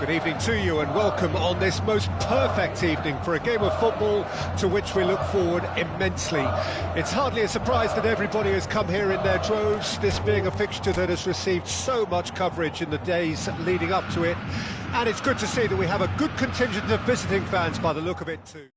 Good evening to you and welcome on this most perfect evening for a game of football to which we look forward immensely. It's hardly a surprise that everybody has come here in their droves, this being a fixture that has received so much coverage in the days leading up to it. And it's good to see that we have a good contingent of visiting fans by the look of it too.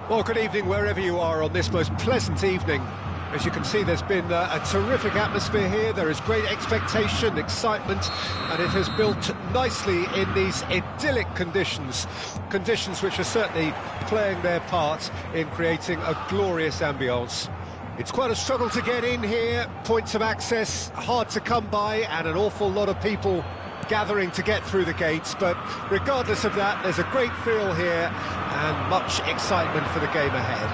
Well, good evening wherever you are on this most pleasant evening. As you can see, there's been a terrific atmosphere here. There is great expectation, excitement, and it has built nicely in these idyllic conditions. Conditions which are certainly playing their part in creating a glorious ambience. It's quite a struggle to get in here, points of access hard to come by, and an awful lot of people gathering to get through the gates, but regardless of that, there's a great feel here and much excitement for the game ahead.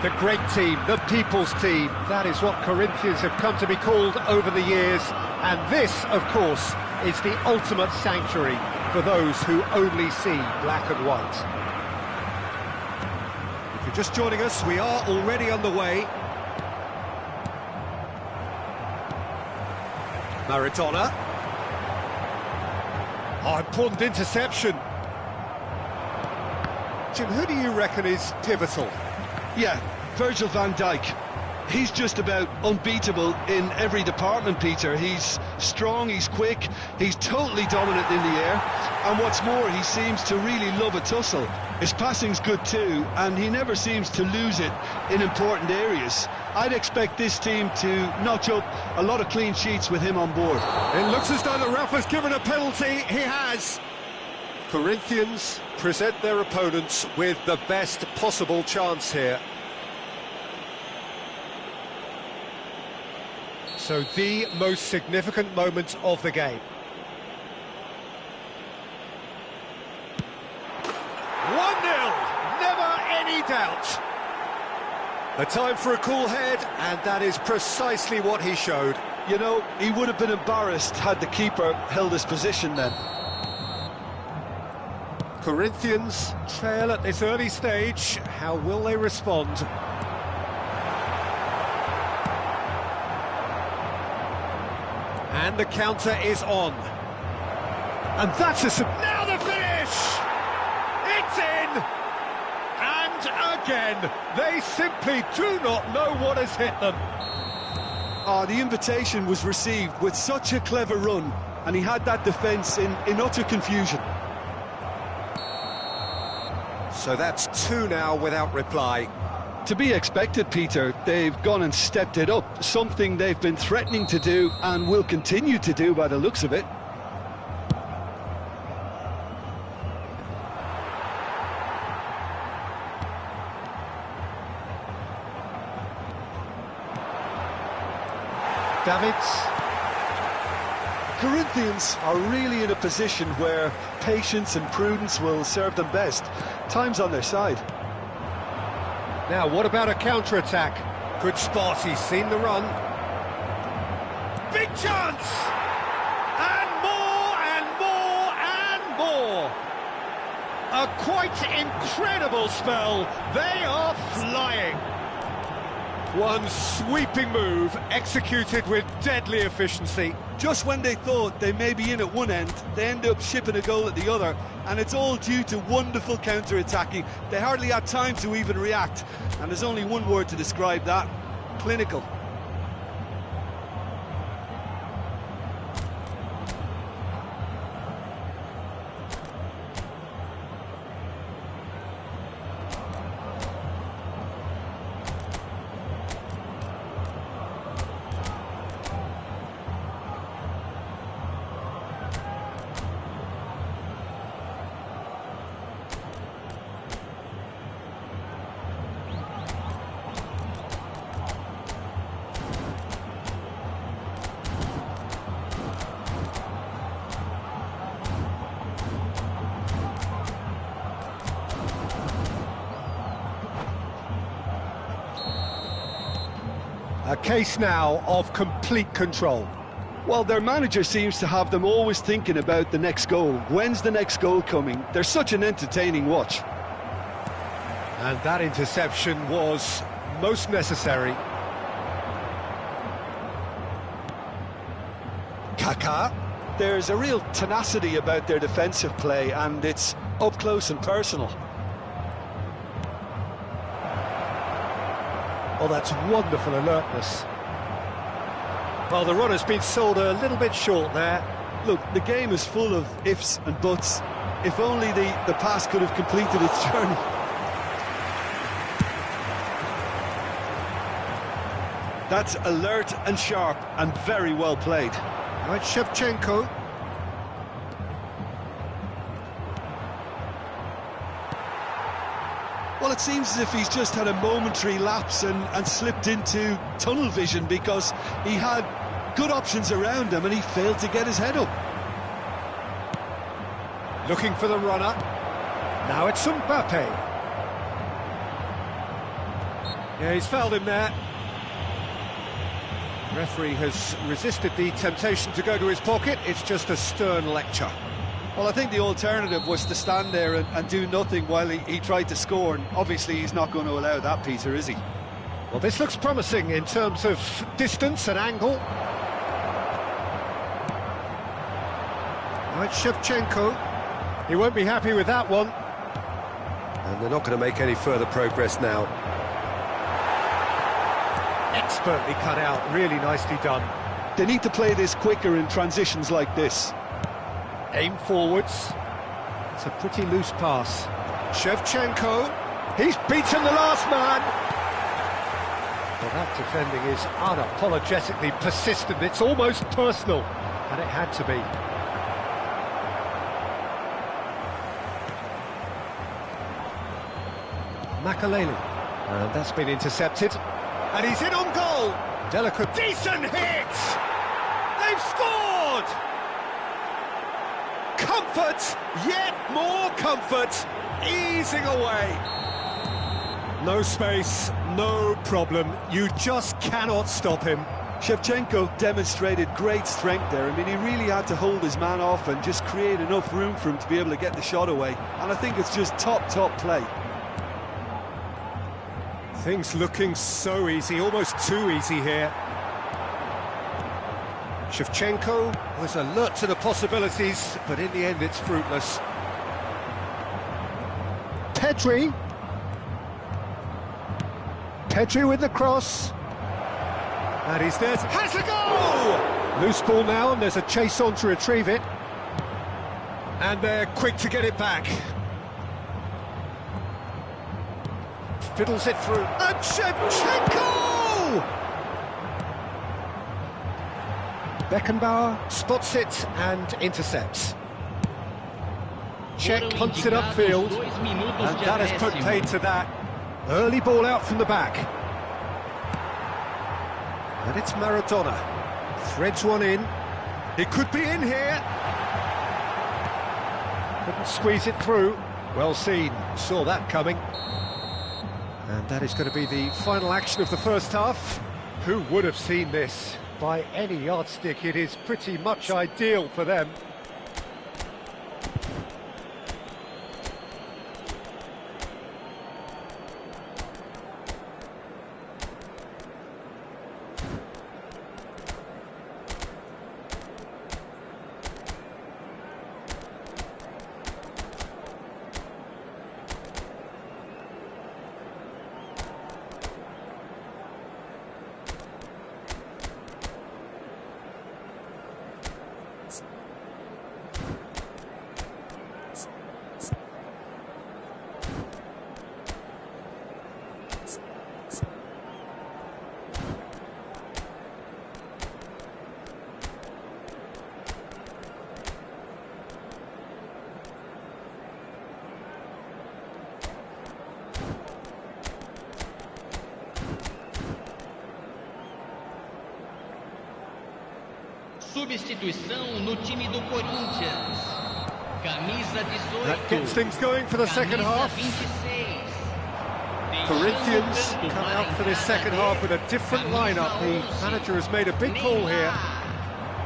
The great team, the people's team, that is what Corinthians have come to be called over the years, and this, of course, is the ultimate sanctuary for those who only see black and white. If you're just joining us, we are already underway. Maradona. Oh, important interception. Jim, who do you reckon is pivotal? Yeah, Virgil van Dijk. He's just about unbeatable in every department, Peter. He's strong, he's quick, he's totally dominant in the air, and what's more, he seems to really love a tussle. His passing's good too, and he never seems to lose it in important areas. I'd expect this team to notch up a lot of clean sheets with him on board. It looks as though the ref has given a penalty. He has. Corinthians present their opponents with the best possible chance here. So the most significant moment of the game. 1-0, never any doubt. out. A time for a cool head, and that is precisely what he showed. You know, he would have been embarrassed had the keeper held his position then. Corinthians trail at this early stage. How will they respond? And the counter is on. And that's a... Now the finish! It's in! And again, they simply do not know what has hit them. The invitation was received with such a clever run, and he had that defence in utter confusion. So that's two now without reply. To be expected, Peter. They've gone and stepped it up, something they've been threatening to do and will continue to do by the looks of it. Davids. Corinthians are really in a position where patience and prudence will serve them best. Time's on their side. Now, what about a counter-attack? Good spot, he's seen the run. Big chance! And more, and more, and more! A quite incredible spell. They are flying. One sweeping move, executed with deadly efficiency. Just when they thought they may be in at one end, they end up shipping a goal at the other, and it's all due to wonderful counter-attacking. They hardly had time to even react, and there's only one word to describe that: clinical. A case now of complete control. Well, their manager seems to have them always thinking about the next goal. When's the next goal coming? They're such an entertaining watch. And that interception was most necessary. Kaká. There's a real tenacity about their defensive play, and it's up close and personal. Oh, that's wonderful alertness. Well, the run has been sold a little bit short there. Look, the game is full of ifs and buts. If only the pass could have completed its journey. That's alert and sharp and very well played. Now it's Shevchenko. Well, it seems as if he's just had a momentary lapse and slipped into tunnel vision, because he had good options around him and he failed to get his head up. Looking for the runner. Now it's Mbappe. Yeah, he's fouled him there. Referee has resisted the temptation to go to his pocket. It's just a stern lecture. Well, I think the alternative was to stand there and do nothing while he tried to score, and obviously he's not going to allow that, Peter, is he? Well, this looks promising in terms of distance and angle. Now it's Shevchenko. He won't be happy with that one. And they're not going to make any further progress now. Expertly cut out, really nicely done. They need to play this quicker in transitions like this. Aim forwards. It's a pretty loose pass. Shevchenko. He's beaten the last man. Well, that defending is unapologetically persistent. It's almost personal, and it had to be. Makaleli. And that's been intercepted. And he's in on goal. Delicate. Decent hit! They've scored! Comfort, yet more comfort, easing away. No space, no problem. You just cannot stop him. Shevchenko demonstrated great strength there. I mean, he really had to hold his man off and just create enough room for him to be able to get the shot away. And I think it's just top play. Things looking so easy, almost too easy here. Shevchenko was alert to the possibilities, but in the end it's fruitless. Pedri with the cross. And he's there, has a goal! Loose ball now, and there's a chase on to retrieve it. And they're quick to get it back. Fiddles it through, and Shevchenko! Beckenbauer spots it and intercepts. Czech punts it upfield, and that has put paid to that. Early ball out from the back. And it's Maradona. Threads one in. It could be in here. Couldn't squeeze it through. Well seen. Saw that coming. And that is going to be the final action of the first half. Who would have seen this? By any yardstick, it is pretty much ideal for them. Substituição no time do Corinthians. Camisa 18. That gets things going for the second half. 26. Corinthians come out for this second half with a different lineup. The manager has made a big call here.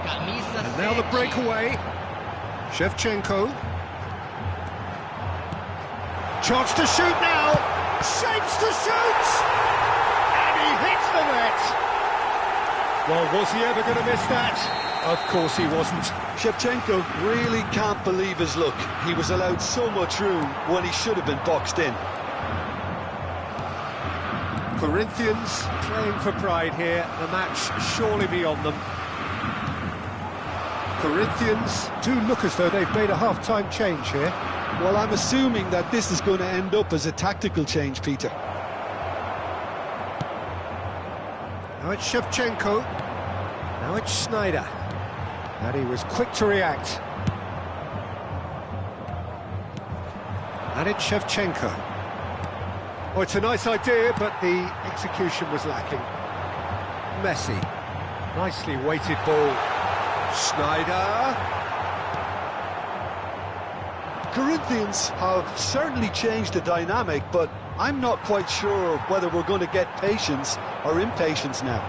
And now the breakaway. Shevchenko. Chance to shoot now. Shapes to shoot. And he hits the net. Well, was he ever going to miss that? Of course he wasn't. Shevchenko really can't believe his luck. He was allowed so much room when he should have been boxed in. Corinthians playing for pride here. The match surely beyond them. Corinthians do look as though they've made a half-time change here. Well, I'm assuming that this is going to end up as a tactical change, Peter. Now it's Shevchenko. Now it's Snyder. And he was quick to react. And it's Shevchenko. Oh, it's a nice idea, but the execution was lacking. Messi. Nicely weighted ball. Snyder. Corinthians have certainly changed the dynamic, but I'm not quite sure whether we're going to get patience or impatience now.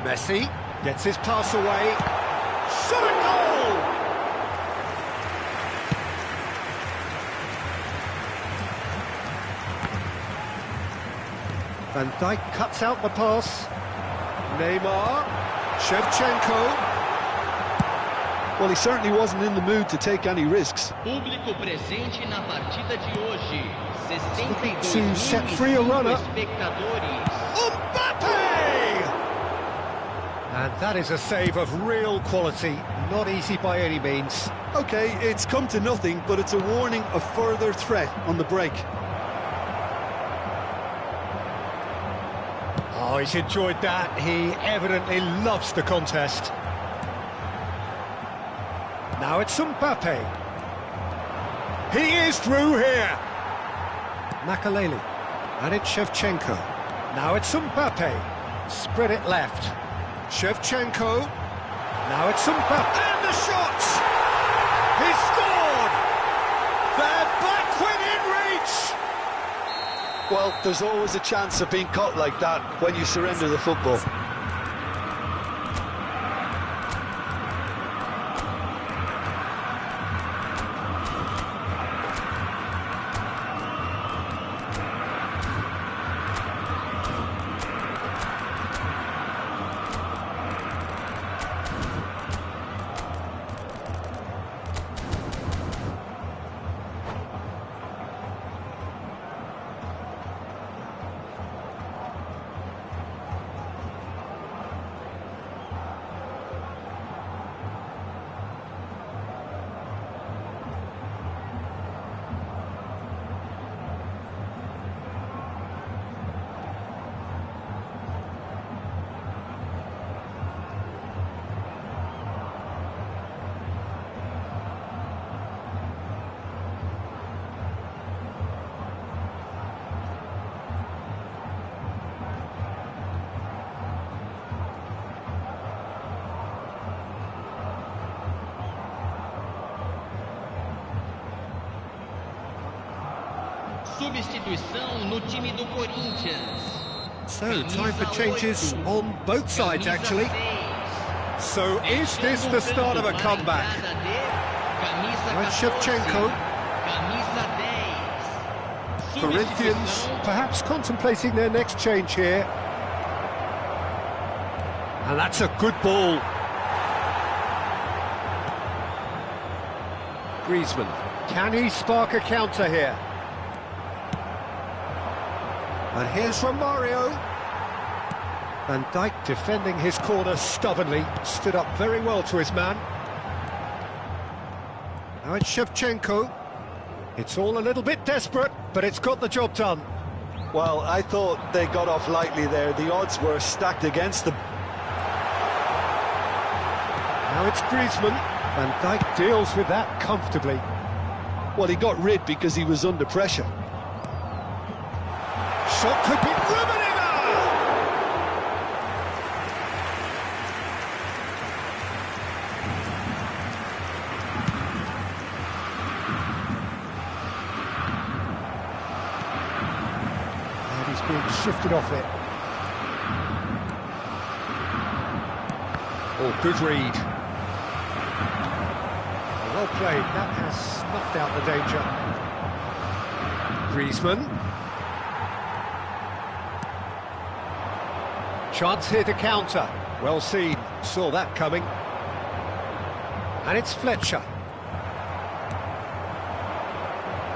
Messi gets his pass away. Shot and goal! Van Dijk cuts out the pass. Neymar. Shevchenko. Well, he certainly wasn't in the mood to take any risks. Público presente na partida de hoje. To set free a runner. Espectadores. And that is a save of real quality, not easy by any means. OK, it's come to nothing, but it's a warning of further threat on the break. Oh, he's enjoyed that. He evidently loves the contest. Now it's Mbappe. He is through here. Makaleli. And it's Shevchenko. Now it's Mbappe. Spread it left. Shevchenko. Now it's Mbappe. And the shot! He scored! They're back within reach! Well, there's always a chance of being caught like that when you surrender the football. Substituição no time do Corinthians. So, time for changes on both sides, actually. So, is this the start of a comeback? And Shevchenko. Corinthians perhaps contemplating their next change here. And that's a good ball. Griezmann. Can he spark a counter here? And here's Romario. Van Dijk defending his corner stubbornly, stood up very well to his man. Now it's Shevchenko. It's all a little bit desperate, but it's got the job done. Well, I thought they got off lightly there. The odds were stacked against them. Now it's Griezmann. Van Dijk deals with that comfortably. Well, he got rid because he was under pressure. Shot could be Rummenigge! And he's being shifted off it. Oh, good read. Well played. That has snuffed out the danger. Griezmann. Chance here to counter. Well seen. Saw that coming. And it's Fletcher.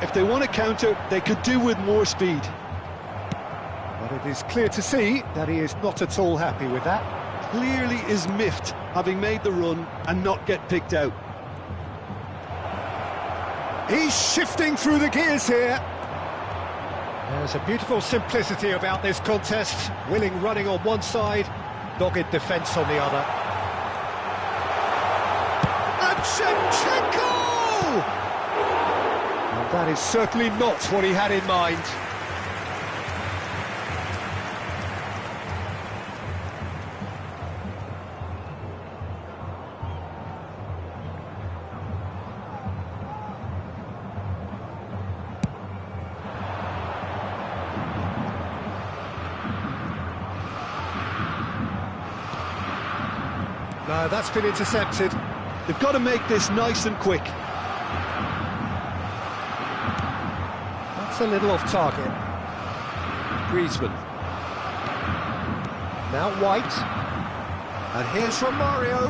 If they want to counter, they could do with more speed. But it is clear to see that he is not at all happy with that. Clearly is miffed, having made the run and not get picked out. He's shifting through the gears here. There's a beautiful simplicity about this contest. Willing running on one side, dogged defence on the other. And Shevchenko! And that is certainly not what he had in mind. No, that's been intercepted. They've got to make this nice and quick. That's a little off target. Griezmann. Now White. And here's Romario.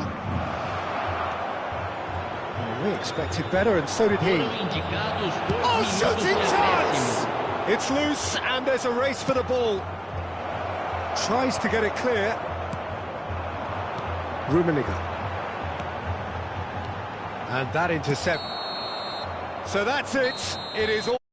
Oh, we expected better, and so did he. Oh, shooting chance! It's loose, and there's a race for the ball. Tries to get it clear. Rummenigge. And that intercept. So that's it. It is all.